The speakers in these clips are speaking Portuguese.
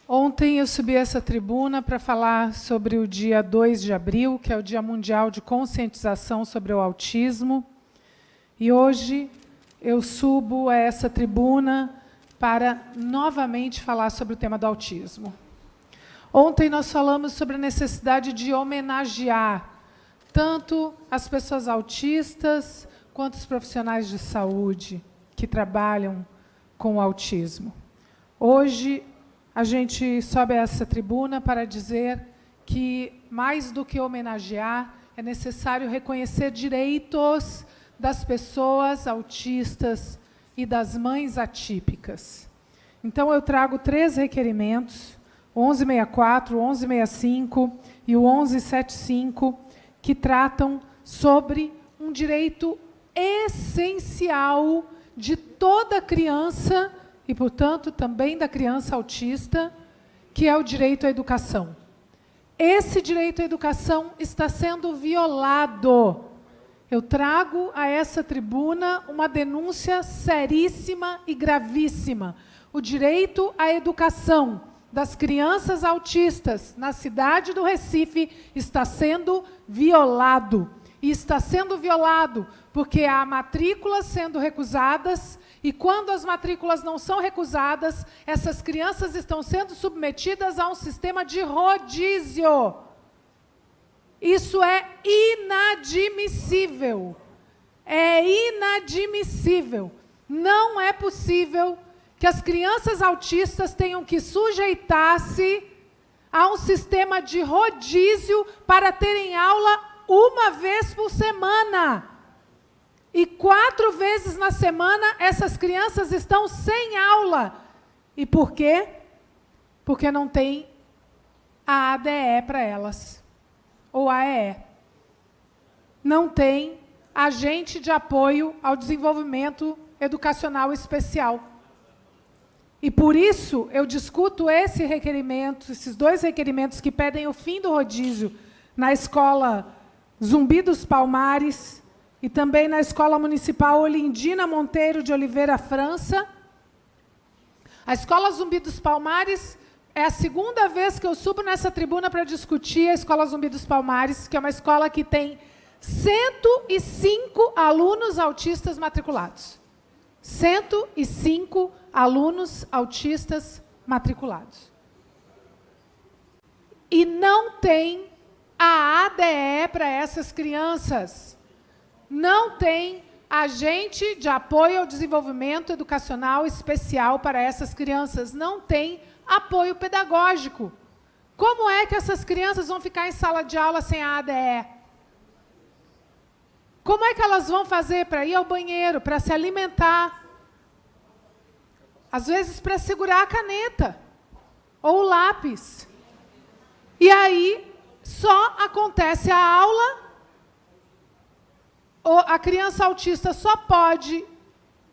Ontem eu subi essa tribuna para falar sobre o dia 2 de abril, que é o Dia Mundial de Conscientização sobre o Autismo. E hoje eu subo a essa tribuna para novamente falar sobre o tema do autismo. Ontem nós falamos sobre a necessidade de homenagear tanto as pessoas autistas quanto os profissionais de saúde que trabalham com o autismo. Hoje a gente sobe a essa tribuna para dizer que, mais do que homenagear, é necessário reconhecer direitos das pessoas autistas e das mães atípicas. Então, eu trago 3 requerimentos, o 1164, o 1165 e o 1175, que tratam sobre um direito essencial de toda criança e, portanto, também da criança autista, que é o direito à educação. Esse direito à educação está sendo violado. Eu trago a essa tribuna uma denúncia seríssima e gravíssima. O direito à educação das crianças autistas na cidade do Recife está sendo violado. E está sendo violado porque há matrículas sendo recusadas, e quando as matrículas não são recusadas, essas crianças estão sendo submetidas a um sistema de rodízio. Isso é inadmissível. É inadmissível. Não é possível que as crianças autistas tenham que sujeitar-se a um sistema de rodízio para terem aula uma vez por semana. E 4 vezes na semana, essas crianças estão sem aula. E por quê? Porque não tem a ADE para elas. Ou AEE. Não tem agente de apoio ao desenvolvimento educacional especial. E por isso eu discuto esse requerimento, esses 2 requerimentos que pedem o fim do rodízio na escola Zumbi dos Palmares e também na Escola Municipal Olindina Monteiro de Oliveira França. A Escola Zumbi dos Palmares é a 2ª vez que eu subo nessa tribuna para discutir a Escola Zumbi dos Palmares, que é uma escola que tem 105 alunos autistas matriculados. 105 alunos autistas matriculados. E não tem a ADE para essas crianças. Não tem agente de apoio ao desenvolvimento educacional especial para essas crianças. Não tem apoio pedagógico. Como é que essas crianças vão ficar em sala de aula sem a ADE? Como é que elas vão fazer para ir ao banheiro, para se alimentar? Às vezes para segurar a caneta ou o lápis. E aí só acontece a aula, ou a criança autista só pode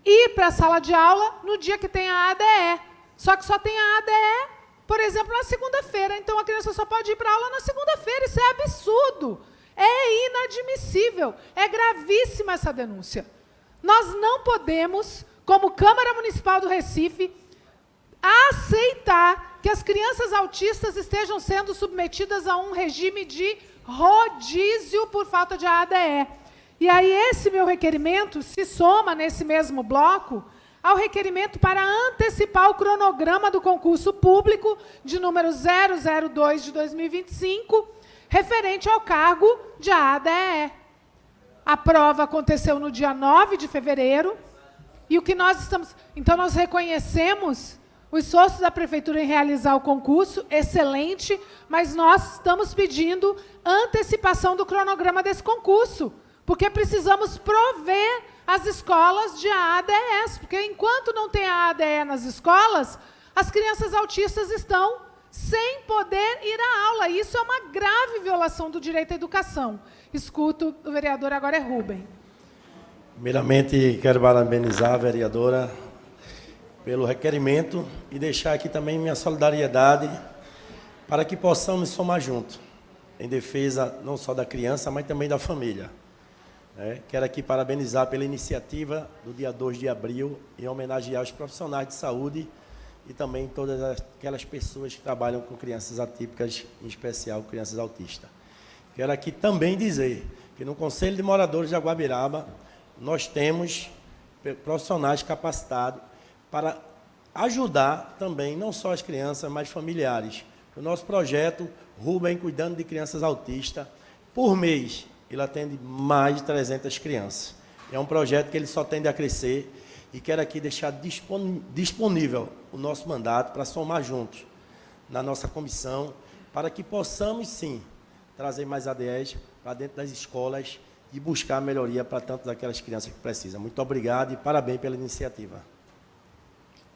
ir para a sala de aula no dia que tem a ADE. Só que só tem a ADE, por exemplo, na segunda-feira. Então, a criança só pode ir para a aula na segunda-feira. Isso é absurdo. É inadmissível. É gravíssima essa denúncia. Nós não podemos, como Câmara Municipal do Recife, aceitar que as crianças autistas estejam sendo submetidas a um regime de rodízio por falta de ADE. E aí esse meu requerimento se soma nesse mesmo bloco ao requerimento para antecipar o cronograma do concurso público de número 002 de 2025, referente ao cargo de ADE. A prova aconteceu no dia 9 de fevereiro, e o que nós estamos... Então, nós reconhecemos o esforço da Prefeitura em realizar o concurso, excelente, mas nós estamos pedindo antecipação do cronograma desse concurso, porque precisamos prover as escolas de ADEs, porque enquanto não tem a ADE nas escolas, as crianças autistas estão sem poder ir à aula. Isso é uma grave violação do direito à educação. Escuto, o vereador agora é Rubem. Primeiramente, quero parabenizar a vereadora pelo requerimento e deixar aqui também minha solidariedade para que possamos somar juntos, em defesa não só da criança, mas também da família. Quero aqui parabenizar pela iniciativa do dia 2 de abril, em homenagear os profissionais de saúde e também todas aquelas pessoas que trabalham com crianças atípicas, em especial crianças autistas. Quero aqui também dizer que no Conselho de Moradores de Jaguabiraba nós temos profissionais capacitados para ajudar também, não só as crianças, mas familiares. O nosso projeto, Rubem Cuidando de Crianças Autistas, por mês, ele atende mais de 300 crianças. É um projeto que ele só tende a crescer e quero aqui deixar disponível o nosso mandato para somar juntos na nossa comissão, para que possamos, sim, trazer mais ADEs para dentro das escolas e buscar melhoria para tantas aquelas crianças que precisam. Muito obrigado e parabéns pela iniciativa.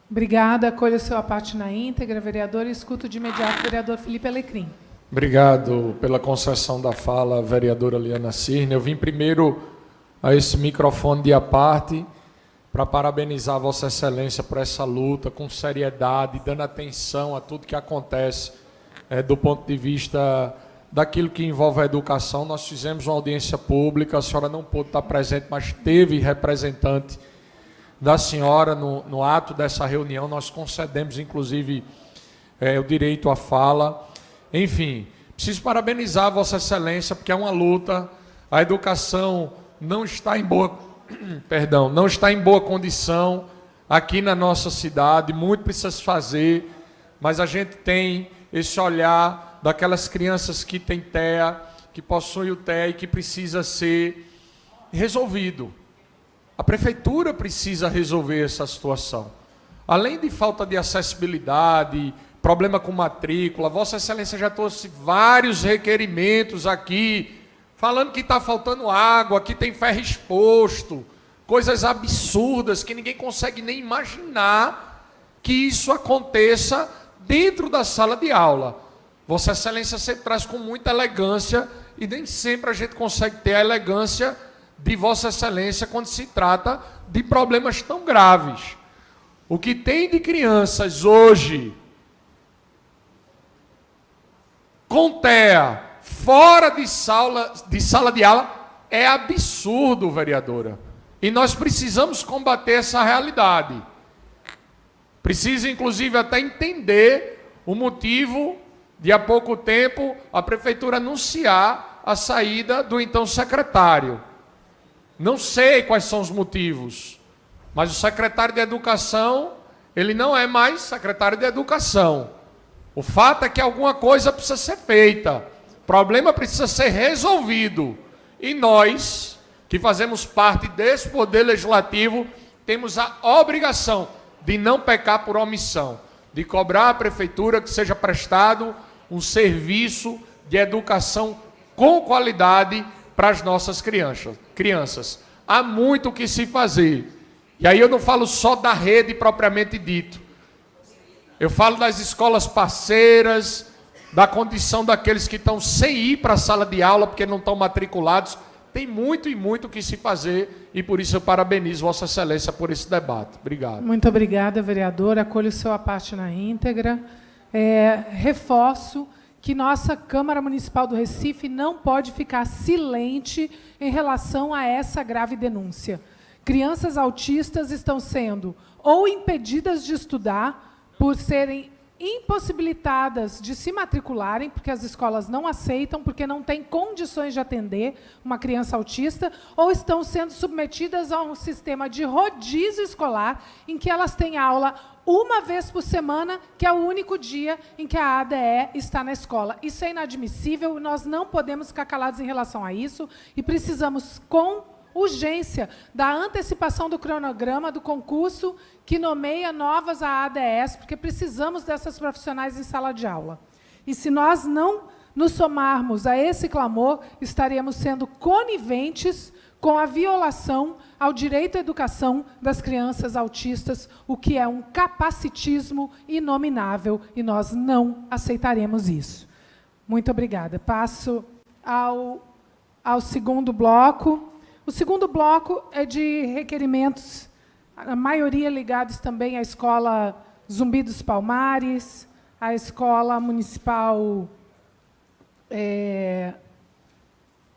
Obrigada. Acolho a sua parte na íntegra, vereador, e escuto de imediato o vereador Felipe Alecrim. Obrigado pela concessão da fala, vereadora Liana Cirne. Eu vim primeiro a esse microfone de à parte para parabenizar Vossa Excelência por essa luta com seriedade, dando atenção a tudo que acontece do ponto de vista daquilo que envolve a educação. Nós fizemos uma audiência pública, a senhora não pôde estar presente, mas teve representante da senhora no ato dessa reunião. Nós concedemos, inclusive, o direito à fala. Enfim, preciso parabenizar Vossa Excelência, porque é uma luta. A educação não está em boa, não está em boa condição aqui na nossa cidade. Muito precisa se fazer, mas a gente tem esse olhar daquelas crianças que têm TEA, que possuem o TEA e que precisa ser resolvido. A prefeitura precisa resolver essa situação. Além de falta de acessibilidade, problema com matrícula, Vossa Excelência já trouxe vários requerimentos aqui, falando que está faltando água, que tem ferro exposto, coisas absurdas que ninguém consegue nem imaginar que isso aconteça dentro da sala de aula. Vossa Excelência sempre traz com muita elegância e nem sempre a gente consegue ter a elegância de Vossa Excelência quando se trata de problemas tão graves. O que tem de crianças hoje com TEA fora de sala de aula é absurdo, vereadora. E nós precisamos combater essa realidade. Precisa, inclusive, até entender o motivo de, há pouco tempo, a prefeitura anunciar a saída do então secretário. Não sei quais são os motivos, mas o secretário de Educação, ele não é mais secretário de Educação. O fato é que alguma coisa precisa ser feita, o problema precisa ser resolvido. E nós, que fazemos parte desse poder legislativo, temos a obrigação de não pecar por omissão, de cobrar à prefeitura que seja prestado um serviço de educação com qualidade para as nossas crianças. Há muito o que se fazer. E aí eu não falo só da rede propriamente dito. Eu falo das escolas parceiras, da condição daqueles que estão sem ir para a sala de aula porque não estão matriculados. Tem muito e muito o que se fazer e por isso eu parabenizo Vossa Excelência por esse debate. Obrigado. Muito obrigada, vereador. Acolho sua parte na íntegra. Reforço que nossa Câmara Municipal do Recife não pode ficar silente em relação a essa grave denúncia. Crianças autistas estão sendo ou impedidas de estudar por serem impossibilitadas de se matricularem, porque as escolas não aceitam, porque não têm condições de atender uma criança autista, ou estão sendo submetidas a um sistema de rodízio escolar, em que elas têm aula uma vez por semana, que é o único dia em que a ADE está na escola. Isso é inadmissível, nós não podemos ficar calados em relação a isso, e precisamos, com urgência, da antecipação do cronograma do concurso que nomeia novas ADEs, porque precisamos dessas profissionais em sala de aula. E se nós não nos somarmos a esse clamor, estaremos sendo coniventes com a violação ao direito à educação das crianças autistas, o que é um capacitismo inominável, e nós não aceitaremos isso. Muito obrigada. Passo ao segundo bloco. O segundo bloco é de requerimentos, a maioria ligados também à Escola Zumbi dos Palmares, à Escola Municipal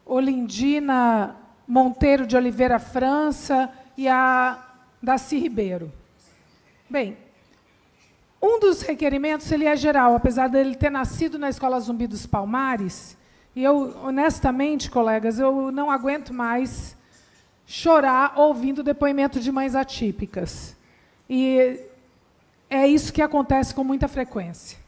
Olindina Monteiro de Oliveira França e a Daci Ribeiro. Bem, Um dos requerimentos, ele é geral, apesar dele ter nascido na Escola Zumbi dos Palmares, e eu, honestamente, colegas, eu não aguento mais chorar ouvindo depoimento de mães atípicas. E é isso que acontece com muita frequência.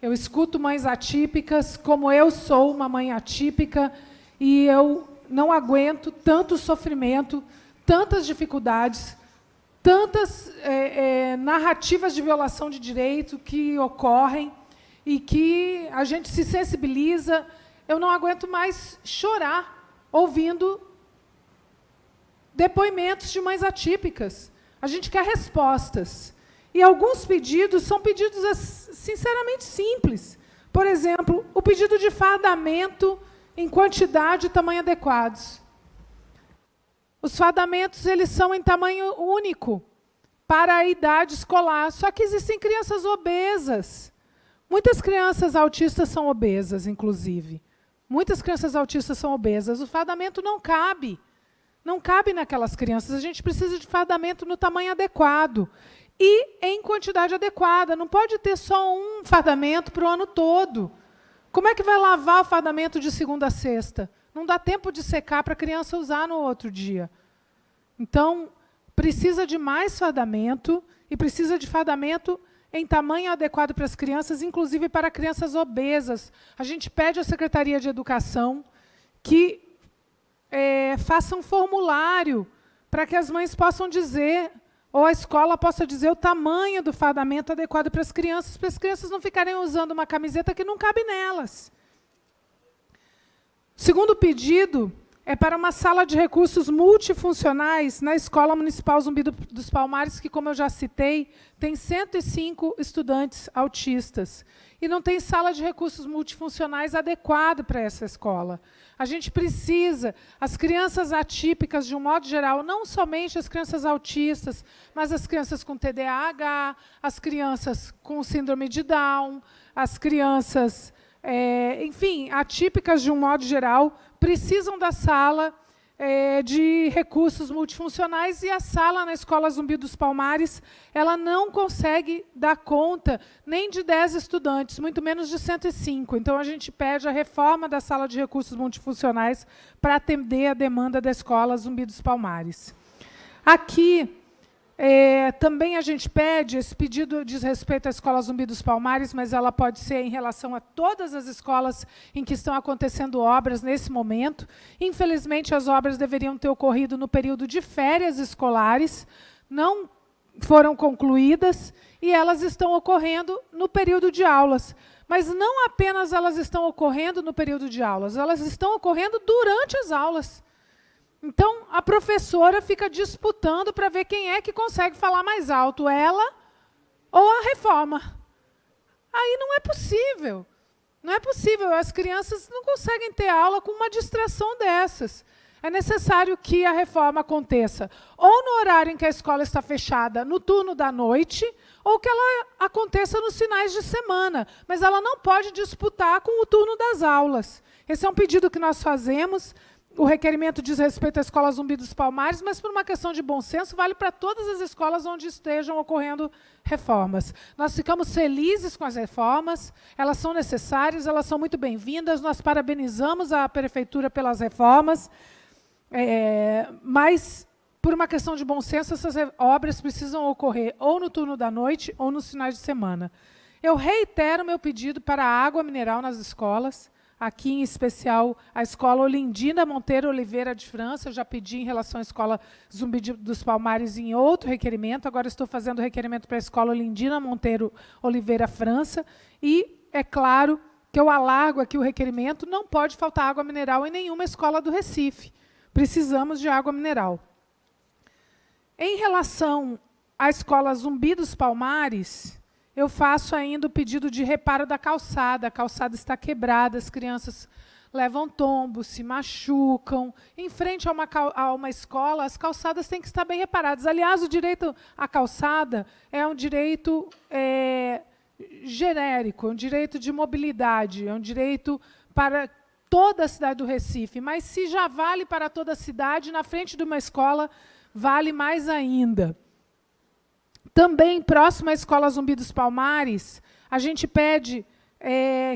Eu escuto mães atípicas, como eu sou uma mãe atípica, e eu não aguento tanto sofrimento, tantas dificuldades, tantas narrativas de violação de direito que ocorrem e que a gente se sensibiliza. Eu não aguento mais chorar ouvindo depoimentos de mães atípicas. A gente quer respostas. E alguns pedidos são pedidos, sinceramente, simples. Por exemplo, o pedido de fardamento em quantidade e tamanho adequados. Os fardamentos, eles são em tamanho único para a idade escolar, só que existem crianças obesas. Muitas crianças autistas são obesas, inclusive. Muitas crianças autistas são obesas. O fardamento não cabe. Não cabe naquelas crianças. A gente precisa de fardamento no tamanho adequado e em quantidade adequada. Não pode ter só um fardamento para o ano todo. Como é que vai lavar o fardamento de segunda a sexta? Não dá tempo de secar para a criança usar no outro dia. Então, precisa de mais fardamento e precisa de fardamento em tamanho adequado para as crianças, inclusive para crianças obesas. A gente pede à Secretaria de Educação que faça um formulário para que as mães possam dizer, ou a escola possa dizer o tamanho do fardamento adequado para as crianças não ficarem usando uma camiseta que não cabe nelas. O segundo pedido é para uma sala de recursos multifuncionais na Escola Municipal Zumbi dos Palmares, que, como eu já citei, tem 105 estudantes autistas. E não tem sala de recursos multifuncionais adequada para essa escola. A gente precisa, as crianças atípicas, de um modo geral, não somente as crianças autistas, mas as crianças com TDAH, as crianças com síndrome de Down, as crianças, enfim, atípicas de um modo geral, precisam da sala de recursos multifuncionais, e a sala na Escola Zumbi dos Palmares, ela não consegue dar conta nem de 10 estudantes, muito menos de 105. Então, a gente pede a reforma da sala de recursos multifuncionais para atender a demanda da Escola Zumbi dos Palmares. Aqui, também a gente pede, esse pedido diz respeito à Escola Zumbi dos Palmares, mas ela pode ser em relação a todas as escolas em que estão acontecendo obras nesse momento. Infelizmente, as obras deveriam ter ocorrido no período de férias escolares, não foram concluídas, e elas estão ocorrendo no período de aulas. Mas não apenas elas estão ocorrendo no período de aulas, elas estão ocorrendo durante as aulas. Então, a professora fica disputando para ver quem é que consegue falar mais alto, ela ou a reforma. Aí não é possível. Não é possível. As crianças não conseguem ter aula com uma distração dessas. É necessário que a reforma aconteça ou no horário em que a escola está fechada, no turno da noite, ou que ela aconteça nos finais de semana. Mas ela não pode disputar com o turno das aulas. Esse é um pedido que nós fazemos. O requerimento diz respeito à Escola Zumbi dos Palmares, mas, por uma questão de bom senso, vale para todas as escolas onde estejam ocorrendo reformas. Nós ficamos felizes com as reformas, elas são necessárias, elas são muito bem-vindas, nós parabenizamos a Prefeitura pelas reformas, mas, por uma questão de bom senso, essas obras precisam ocorrer ou no turno da noite ou nos finais de semana. Eu reitero meu pedido para a água mineral nas escolas, aqui em especial a Escola Olindina Monteiro Oliveira de França. Eu já pedi em relação à Escola Zumbi dos Palmares em outro requerimento, agora estou fazendo requerimento para a Escola Olindina Monteiro Oliveira França, e é claro que eu alargo aqui o requerimento, não pode faltar água mineral em nenhuma escola do Recife. Precisamos de água mineral. Em relação à Escola Zumbi dos Palmares, eu faço ainda o pedido de reparo da calçada. A calçada está quebrada, as crianças levam tombo, se machucam. Em frente a uma escola, as calçadas têm que estar bem reparadas. Aliás, o direito à calçada é um direito genérico, é um direito de mobilidade, é um direito para toda a cidade do Recife. Mas, se já vale para toda a cidade, na frente de uma escola, vale mais ainda. Também, próximo à Escola Zumbi dos Palmares, a gente pede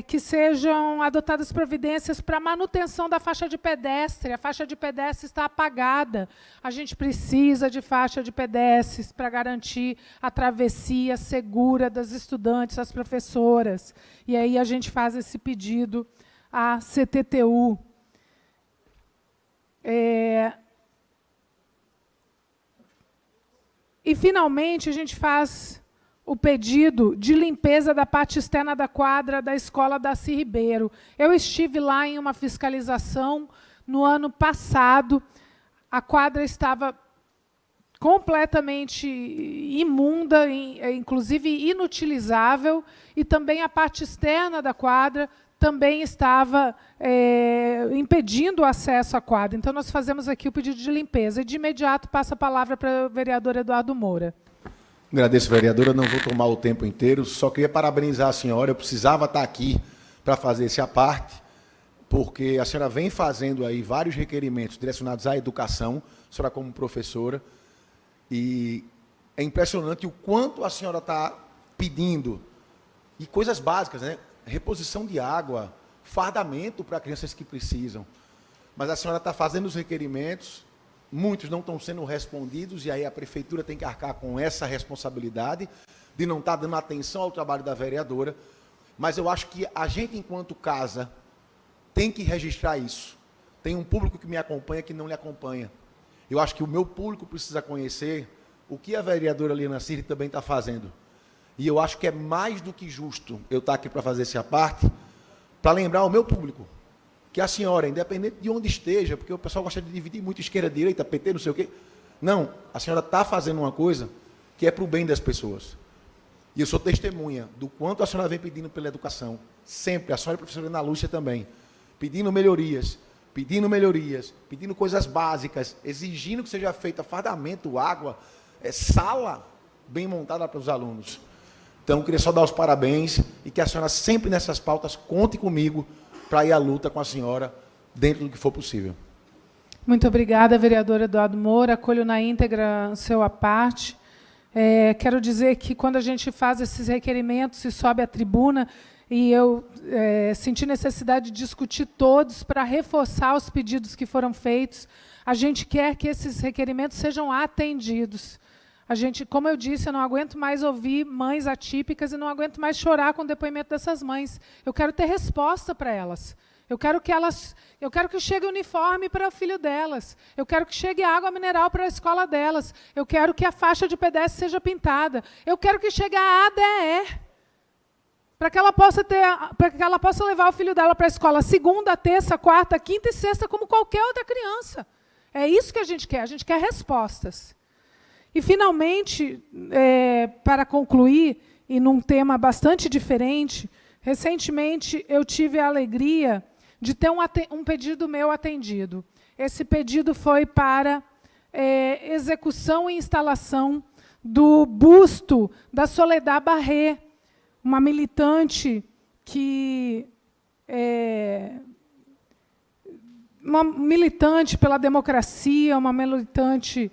que sejam adotadas providências para a manutenção da faixa de pedestre. A faixa de pedestre está apagada. A gente precisa de faixa de pedestres para garantir a travessia segura das estudantes, das professoras. E aí a gente faz esse pedido à CTTU. E, finalmente, a gente faz o pedido de limpeza da parte externa da quadra da Escola Daci Ribeiro. Eu estive lá em uma fiscalização no ano passado. A quadra estava completamente imunda, inclusive inutilizável, e também a parte externa da quadra também estava impedindo o acesso à quadra. Então, nós fazemos aqui o pedido de limpeza. E, de imediato, passo a palavra para o vereador Eduardo Moura. Agradeço, vereadora. Não vou tomar o tempo inteiro. Só queria parabenizar a senhora. Eu precisava estar aqui para fazer esse aparte, porque a senhora vem fazendo aí vários requerimentos direcionados à educação, a senhora como professora, e é impressionante o quanto a senhora está pedindo, e coisas básicas, né? Reposição de água, fardamento para crianças que precisam. Mas a senhora está fazendo os requerimentos, muitos não estão sendo respondidos, e aí a prefeitura tem que arcar com essa responsabilidade de não estar dando atenção ao trabalho da vereadora. Mas eu acho que a gente, enquanto casa, tem que registrar isso. Tem um público que me acompanha que não lhe acompanha. Eu acho que o meu público precisa conhecer o que a vereadora Liana Cirne também está fazendo. E eu acho que é mais do que justo eu estar aqui para fazer esse aparte, para lembrar ao meu público que a senhora, independente de onde esteja, porque o pessoal gosta de dividir muito esquerda, direita, PT, não sei o quê. Não, a senhora está fazendo uma coisa que é para o bem das pessoas. E eu sou testemunha do quanto a senhora vem pedindo pela educação. Sempre, a senhora e a professora Ana Lúcia também. Pedindo melhorias, pedindo coisas básicas, exigindo que seja feita fardamento, água, sala bem montada para os alunos. Então, eu queria só dar os parabéns e que a senhora sempre nessas pautas conte comigo para ir à luta com a senhora dentro do que for possível. Muito obrigada, vereador Eduardo Moura. Acolho na íntegra o seu aparte. Quero dizer que, quando a gente faz esses requerimentos e sobe à tribuna, e eu senti necessidade de discutir todos para reforçar os pedidos que foram feitos, a gente quer que esses requerimentos sejam atendidos. A gente, como eu disse, eu não aguento mais ouvir mães atípicas e não aguento mais chorar com o depoimento dessas mães. Eu quero ter resposta para elas. Eu quero que chegue uniforme para o filho delas. Eu quero que chegue água mineral para a escola delas. Eu quero que a faixa de pedestre seja pintada. Eu quero que chegue a ADE, para que ela possa levar o filho dela para a escola segunda, terça, quarta, quinta e sexta, como qualquer outra criança. É isso que a gente quer respostas. E, finalmente, para concluir, e num tema bastante diferente, recentemente eu tive a alegria de ter um pedido meu atendido. Esse pedido foi para execução e instalação do busto da Soledad Barré, uma militante uma militante pela democracia, uma militante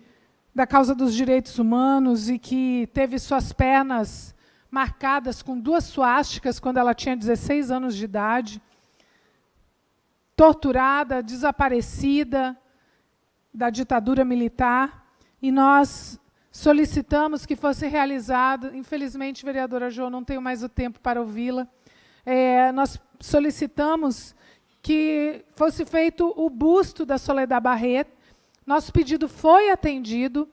da causa dos direitos humanos, e que teve suas pernas marcadas com 2 suásticas quando ela tinha 16 anos de idade, torturada, desaparecida da ditadura militar, e nós solicitamos que fosse realizado, infelizmente, vereadora Jo, não tenho mais o tempo para ouvi-la, nós solicitamos que fosse feito o busto da Soledad Barré. Nosso pedido foi atendido,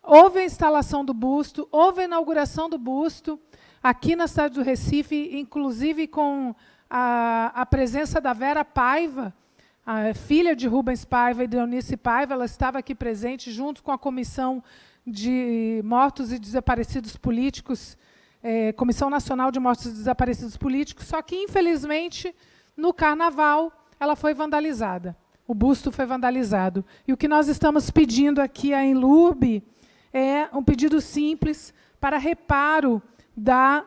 houve a instalação do busto, houve a inauguração do busto aqui na cidade do Recife, inclusive com a presença da Vera Paiva, a filha de Rubens Paiva e de Eunice Paiva. Ela estava aqui presente junto com a Comissão de Mortos e Desaparecidos Políticos, Comissão Nacional de Mortos e Desaparecidos Políticos, só que, infelizmente, no Carnaval, ela foi vandalizada. O busto foi vandalizado. E o que nós estamos pedindo aqui à Enlurb é um pedido simples para reparo da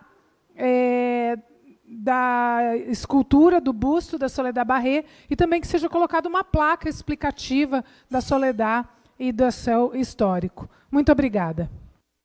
escultura do busto da Soledad Barré, e também que seja colocada uma placa explicativa da Soledad e do seu histórico. Muito obrigada.